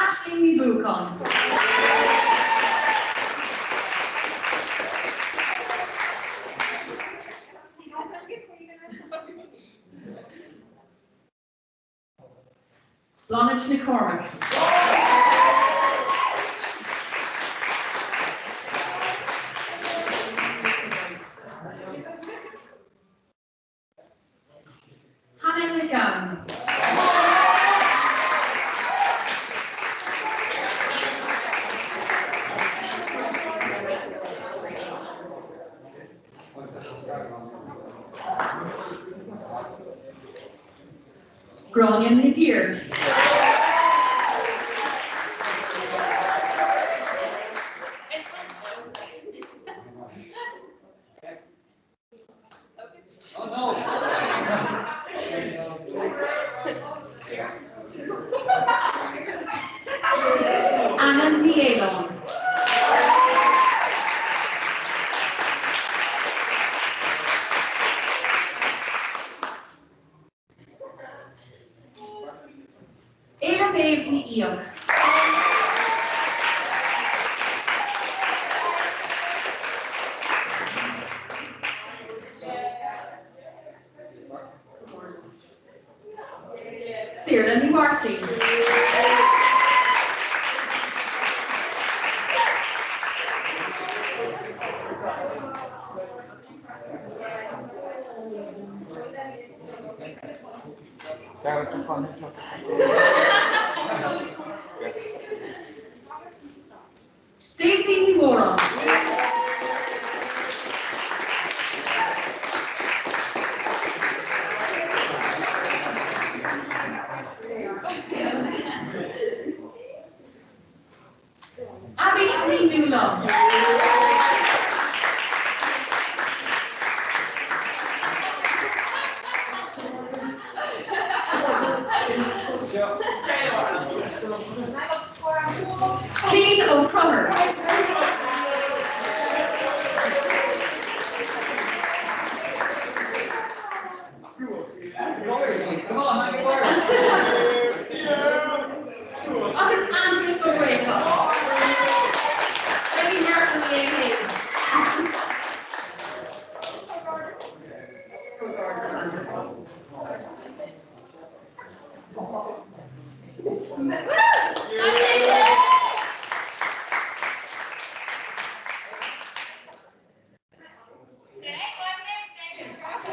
Aisling Bhucon. Bronnadh McCormick. Hannah McGowan. Bronnadh McGeer. Anna Nielon. Éile Maeve ní Íoc. Sarah ní Martin. Stacey ní Moran. Abby ní Newlon. Keen O'Connor. Agus Andrews O'Grady. Eddie Martin Leahy.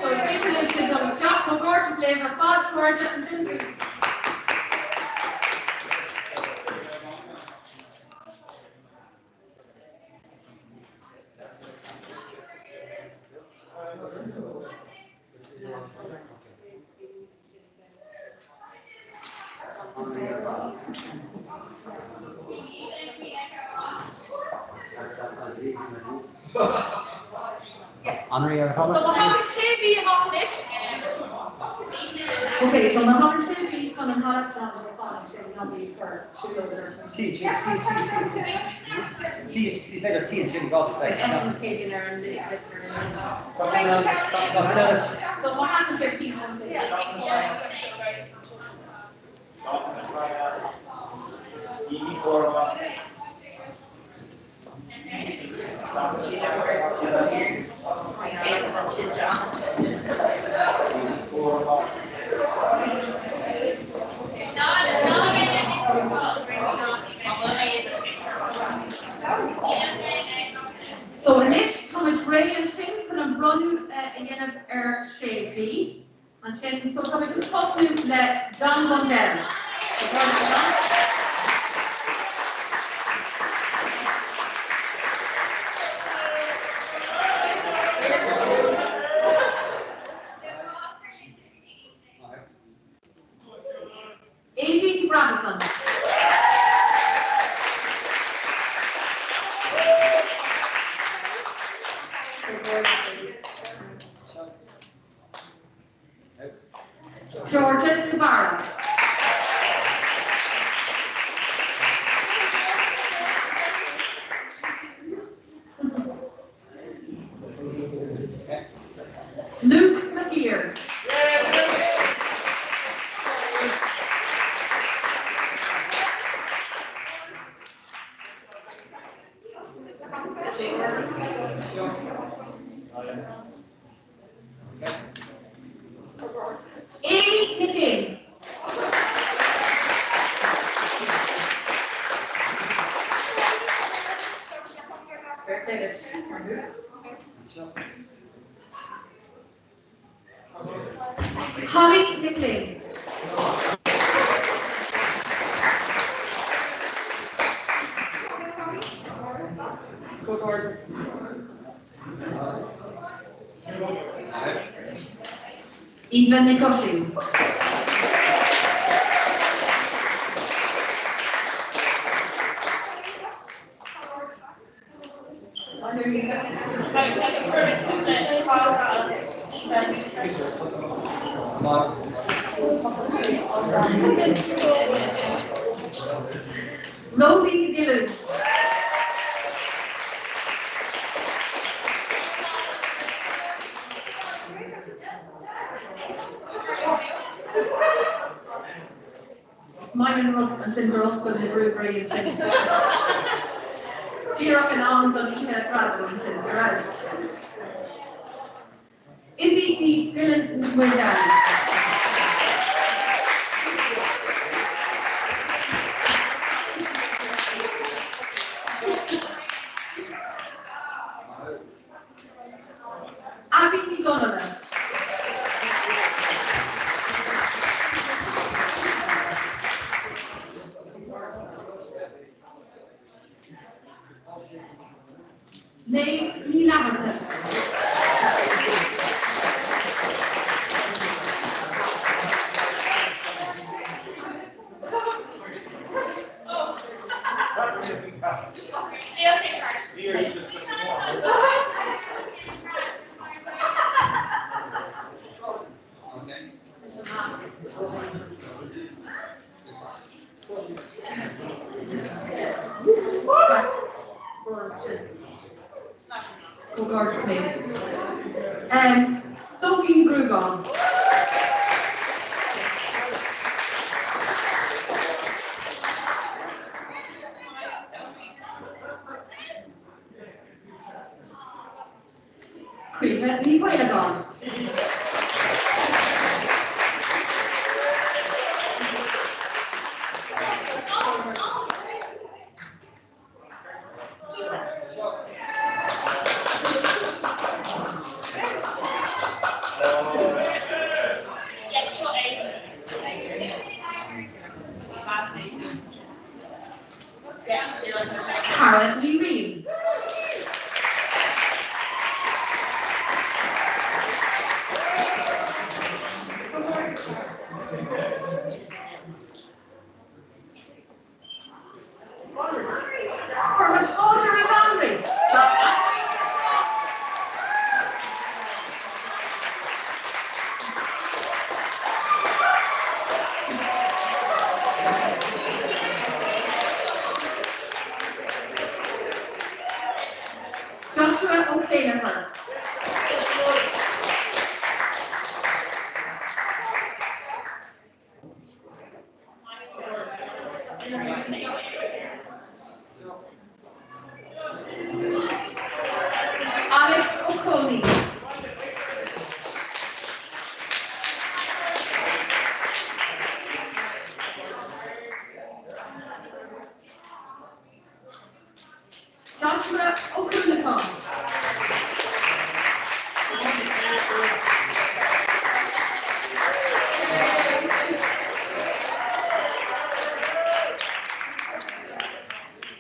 So it's basically on stop, no gorgeous labour, fast, gorgeous, and simple. So we have Shelby on this. Okay, so we have Shelby coming hot down the spot. Shelby not be for Sì, sai che sì, c'è un po' di So what happened to your piece until so in this comment rail thing can run again of Shelby and Shelby so come to custom let John Lundell. Adrian Brabison. Georgia Tabara. Luke McGeer. Holly McLean. Go gorgeous. Eva Nikoshi. Rosie Dillon. Smile and rub until we're all in the brewery and shit. Do you reckon on the email travel until you're out? Izzy the villain went down. Abby McGonagall. Nate Lavender. Oh, gorgeous, please. Sophie Brugon. Quita Nicoelagon. Cara Lee Reed. From a tawdry boundary. Joshua O'Callaghan. Alex O'Coney. Joshua O'Callaghan.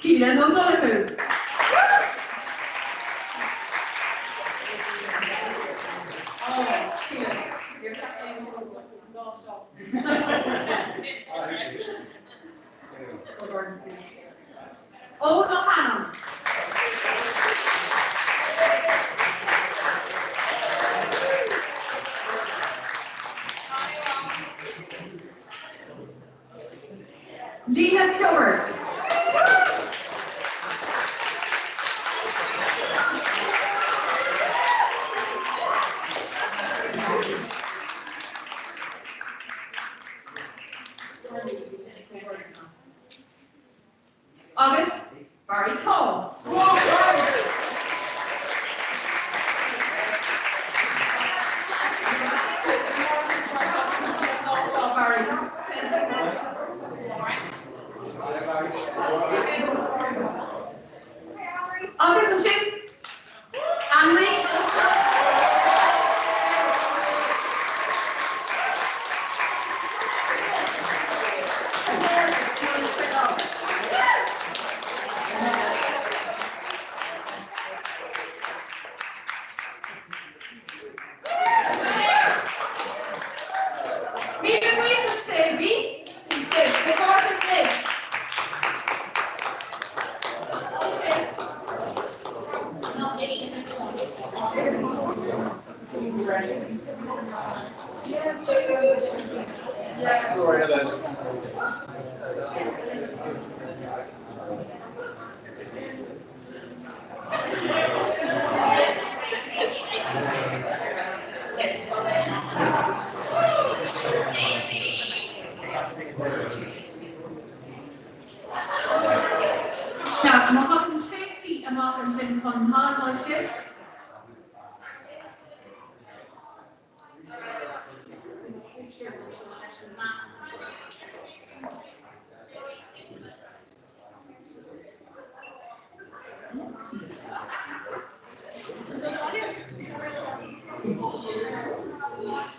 Keelan O'Donoghue. Oh, Keelan, you're captain non-stop. Oh, no, Hannah. Lena Pure. August Barry Tall. August and Shane. Now, Mohammed Tracy and Mohammed in Conhal, my ship.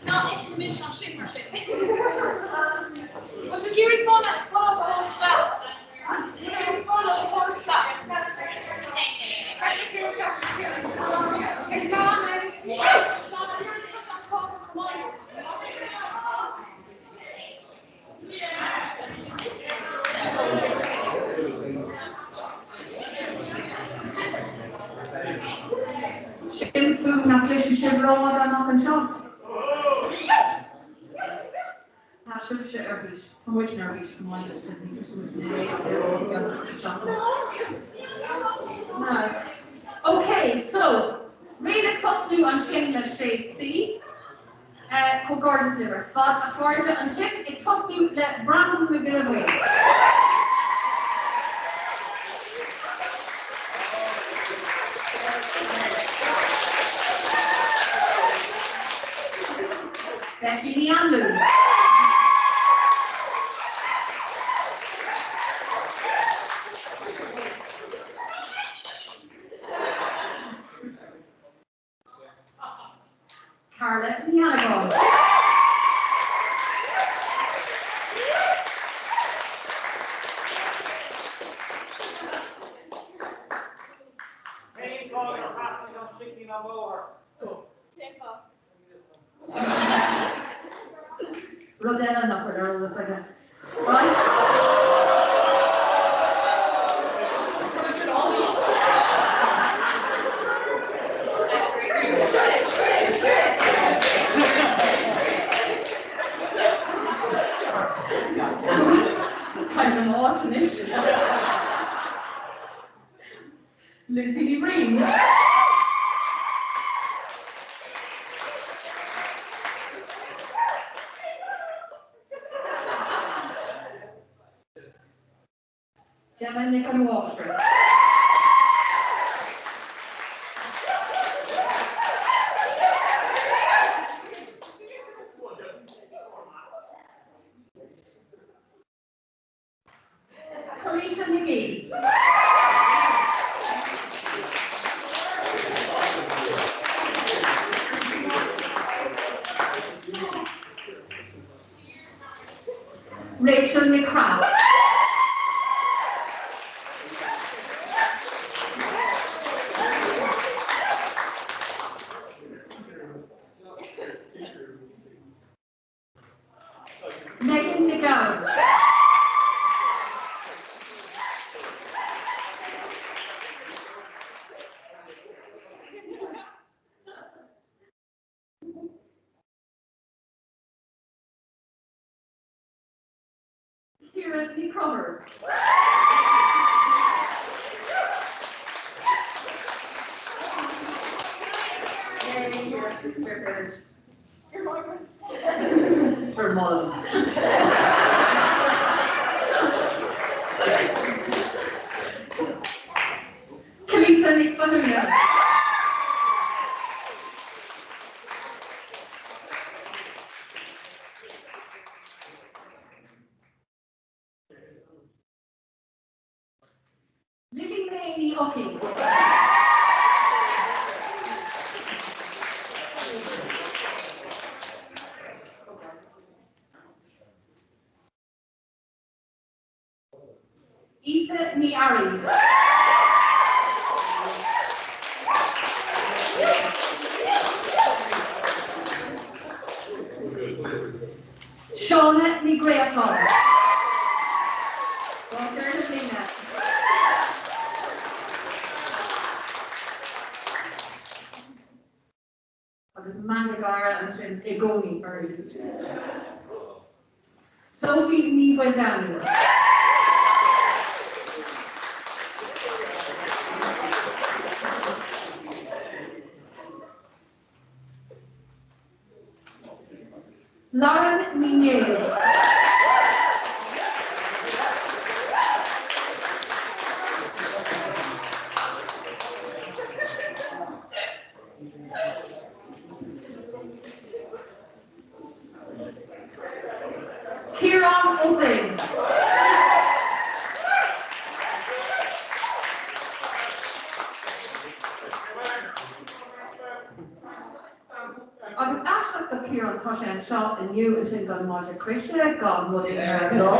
Not information on ship or ship. Wat doe je van het follow the whole slap? You follow the whole slap. It's not maybe. Sean, I'm here because I'm talking. Come on. Shim food nach Lish shim roll dan nog een shop. Now shim shit erbies. From which erbies? From one that's in just with the shop. No. Okay, so really costly on shim le C. Gorgeous liver. Fod a gorgeous and shim it cost you le Bronnadh with delivery. Becky the Anlu. Carla the Anagon. Hey, call your passing on shaking of over. Rodella enough for there all a second. Right? Kind of alternate. Lucy the Ring. Gemma Nick on Wall Street. Felicia McGee. Rachel McCrabb. Megan McGowan. Kira McCromer. Turmoil. Kalisa Nick Fahuna. Living Amy Hockey. Aoife Niari. Shauna Nigrayafon. Walker Lina. Agus Mandagara and Egoni buried. Sophie Neva Daniel. Lauren Mignet. Kieran O'Brien. Agus asach do Kieran tá sé an seo inniu an sin gan máidir Christe gan mud in ar an lá.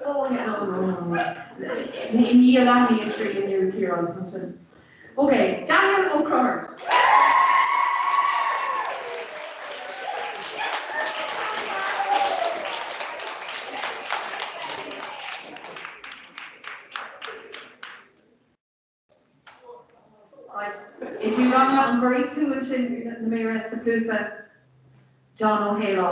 Oh, yeah, no. Ní allow me a tree in you, Kieran. Okay, Daniel O'Connor. Right, if you run out and bury two in the mayor Sapusa, John O'Halo.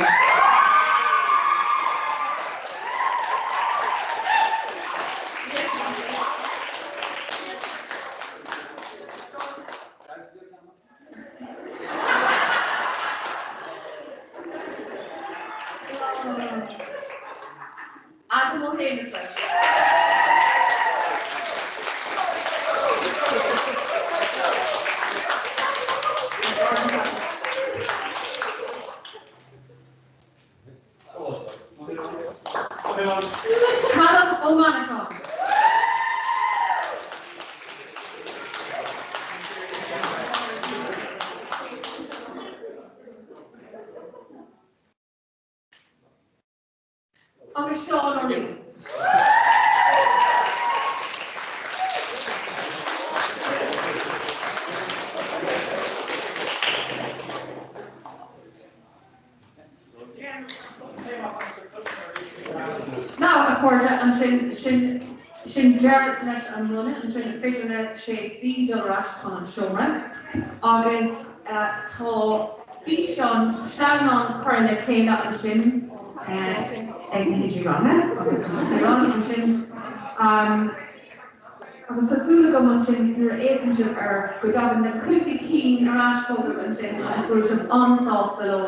Adam O'Halo. Callum O'Manacan. Agus Sean O'Neill. Now, of course, and sin Jared leis an runne an sin is féidir le sé sí dorás chun an seomra agus tá fion seanán chuir le chéile an sin ag na hidirrána agus an sin agus tásúla go an sin nuair éann ar go daban na cuifi cín ar ascóil an sin agus bhfuil sin ansáis below.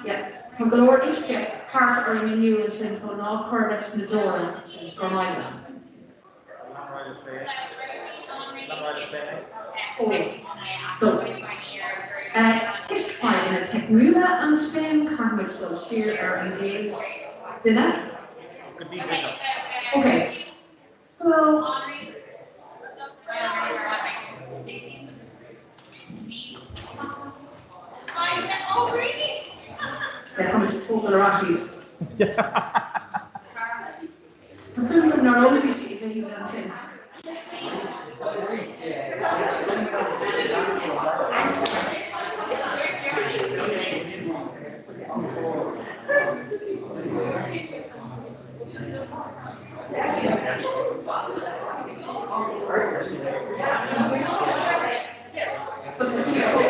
Yeah, so galore isce part ar an inniu an sin so ná chuir leis na dóra go maiile. So, tiist fáin na technúla an sin carmuid go siar ar an gréad duine. Okay, so yeah, come to talk Rashid. That's a little narrow fishy if you don't think. So continue to talk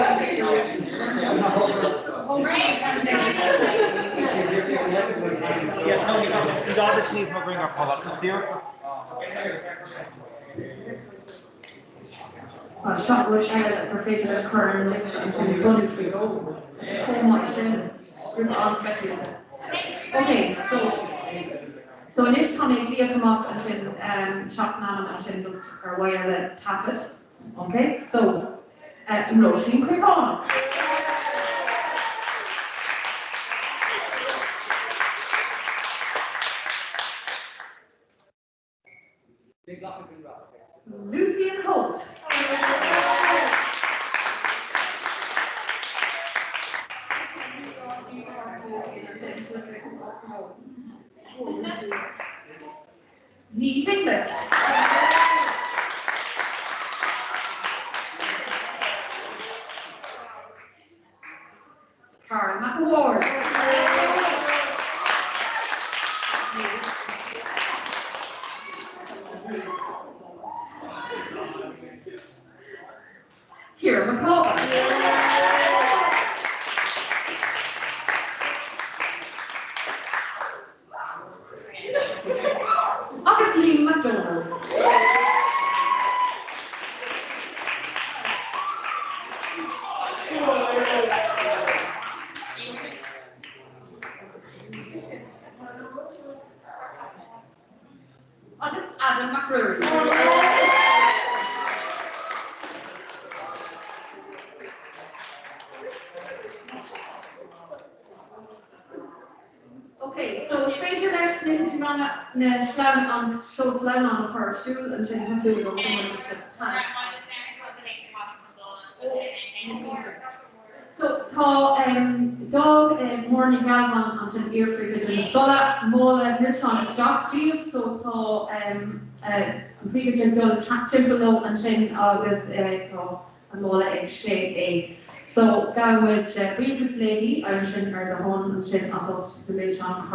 Yeah, no, we obviously need to bring our product here. Shot with professional current list and running through gold. Oh my shins. Okay, so in this comic, Leah come up and then shot man and then just her wire tap it. Okay, so Roisin quick on. Lucian Holt. Lee Finglas. Karen McAwards. Kira McCall. Brewery. Okay, so spéidir leis na sláán an seo sláán an chuir siúil an sin hasú go So tá dog morning galvan an sin earfree in scola móla nuán stratíh so tá bríidir dul timplo an sin agus tá an móla ag sé é. So gamuid brígus lady ar sin ar the hon an sin as go méid an